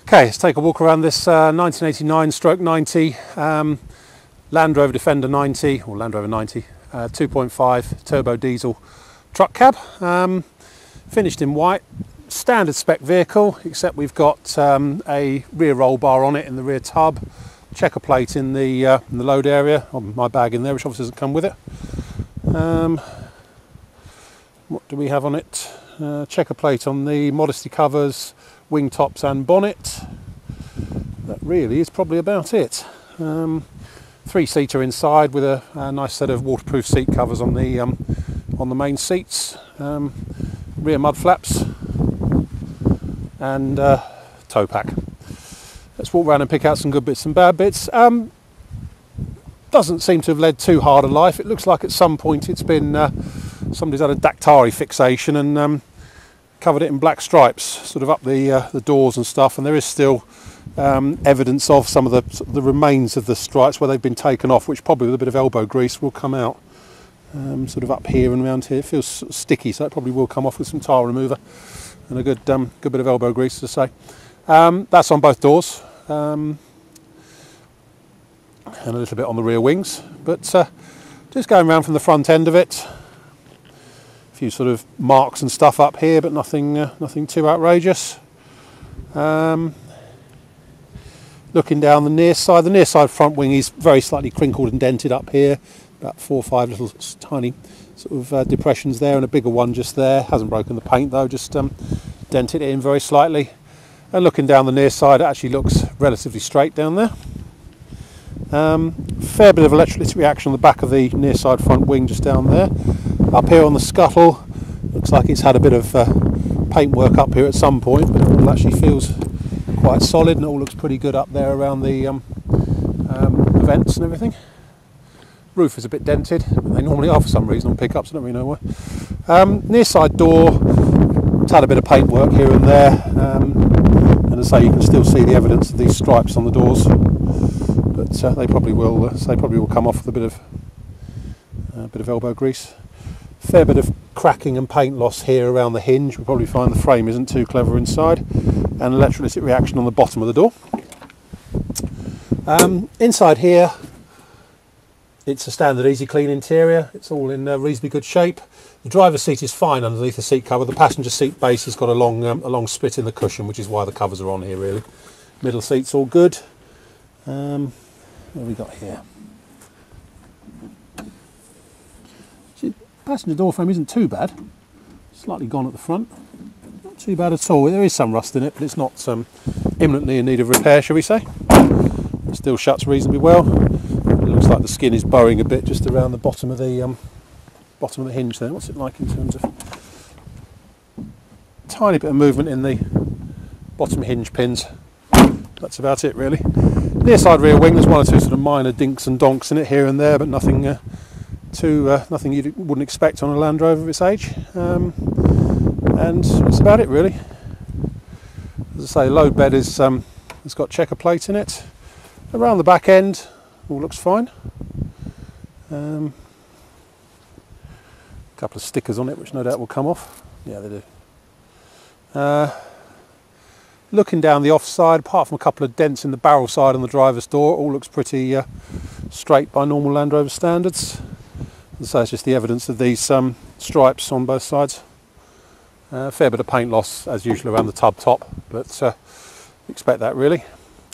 Okay, let's take a walk around this 1989/90 Land Rover Defender 90 or Land Rover 90 2.5 turbo diesel truck cab, finished in white, standard spec vehicle, except we've got a rear roll bar on it in the rear tub, checker plate in the load area on my bag in there, which obviously doesn't come with it. What do we have on it? Checker plate on the modesty covers, wing tops and bonnet. That really is probably about it. Three-seater inside with a nice set of waterproof seat covers on the main seats, rear mud flaps and tow pack. Let's walk around and pick out some good bits and bad bits. Doesn't seem to have led too hard a life. It looks like at some point it's been somebody's had a Dactari fixation and covered it in black stripes, sort of up the doors and stuff, and there is still evidence of some of the remains of the stripes where they've been taken off, which probably with a bit of elbow grease will come out. Sort of up here and around here. It feels sort of sticky, so it probably will come off with some tile remover and a good bit of elbow grease, to say. That's on both doors, and a little bit on the rear wings, but just going around from the front end of it. A few sort of marks and stuff up here, but nothing too outrageous. Looking down the near side front wing is very slightly crinkled and dented up here, about 4 or 5 little tiny sort of depressions there, and a bigger one just there. Hasn't broken the paint though, just dented it in very slightly. And looking down the near side, it actually looks relatively straight down there. Fair bit of electrolytic reaction on the back of the near side front wing just down there. Up here on the scuttle, looks like it's had a bit of paint work up here at some point, but it all actually feels quite solid and it all looks pretty good up there around the vents and everything. Roof is a bit dented, but they normally are for some reason on pickups, I don't really know why. Near side door, it's had a bit of paint work here and there, and as I say, you can still see the evidence of these stripes on the doors, but they probably will come off with a bit of elbow grease. Fair bit of cracking and paint loss here around the hinge. We'll probably find the frame isn't too clever inside, and electrolytic reaction on the bottom of the door. Inside here, it's a standard easy clean interior. It's all in reasonably good shape. The driver's seat is fine underneath the seat cover. The passenger seat base has got a long split in the cushion, which is why the covers are on here really. Middle seat's all good. What have we got here? Passenger door frame isn't too bad. Slightly gone at the front. Not too bad at all. There is some rust in it, but it's not imminently in need of repair, shall we say. It still shuts reasonably well. It looks like the skin is bowing a bit just around the bottom of the hinge there. What's it like in terms of tiny bit of movement in the bottom hinge pins. That's about it really. Near side rear wing, there's one or two sort of minor dinks and donks in it here and there, but nothing nothing you wouldn't expect on a Land Rover of its age. And that's about it really. As I say, load bed is it's got checker plate in it. Around the back end, all looks fine. A couple of stickers on it, which no doubt will come off. Yeah, they do. Looking down the offside, apart from a couple of dents in the barrel side on the driver's door, all looks pretty straight by normal Land Rover standards. So it's just the evidence of these stripes on both sides. Fair bit of paint loss as usual around the tub top, but expect that really.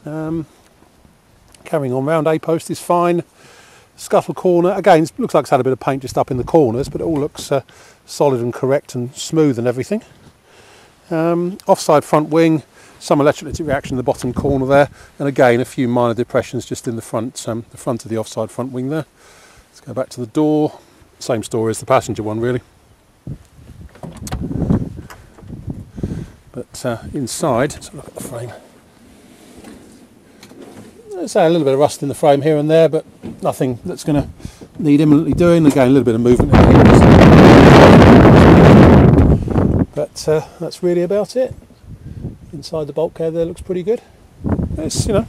Carrying on round, A-post is fine. Scuttle corner, again, it looks like it's had a bit of paint just up in the corners, but it all looks solid and correct and smooth and everything. Offside front wing, some electrolytic reaction in the bottom corner there, and again a few minor depressions just in the front of the offside front wing there. Let's go back to the door. Same story as the passenger one really. But inside, let's look at the frame. Let's say a little bit of rust in the frame here and there, but nothing that's going to need imminently doing. Again, a little bit of movement in the hinges. But that's really about it. Inside the bulkhead there looks pretty good. It's, you know,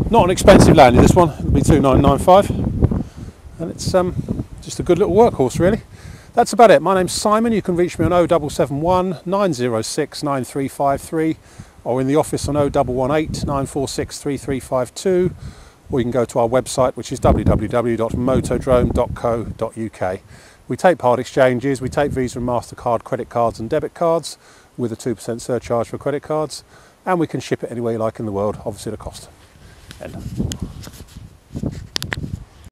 not an expensive landing, this one. It'll be $2,995. And it's just a good little workhorse really. That's about it. My name's Simon. You can reach me on 0771 906 9353 or in the office on 0118 946 3352, or you can go to our website, which is www.motodrome.co.uk. We take part exchanges, we take Visa and MasterCard credit cards and debit cards with a 2% surcharge for credit cards, and we can ship it anywhere you like in the world, obviously at a cost. End.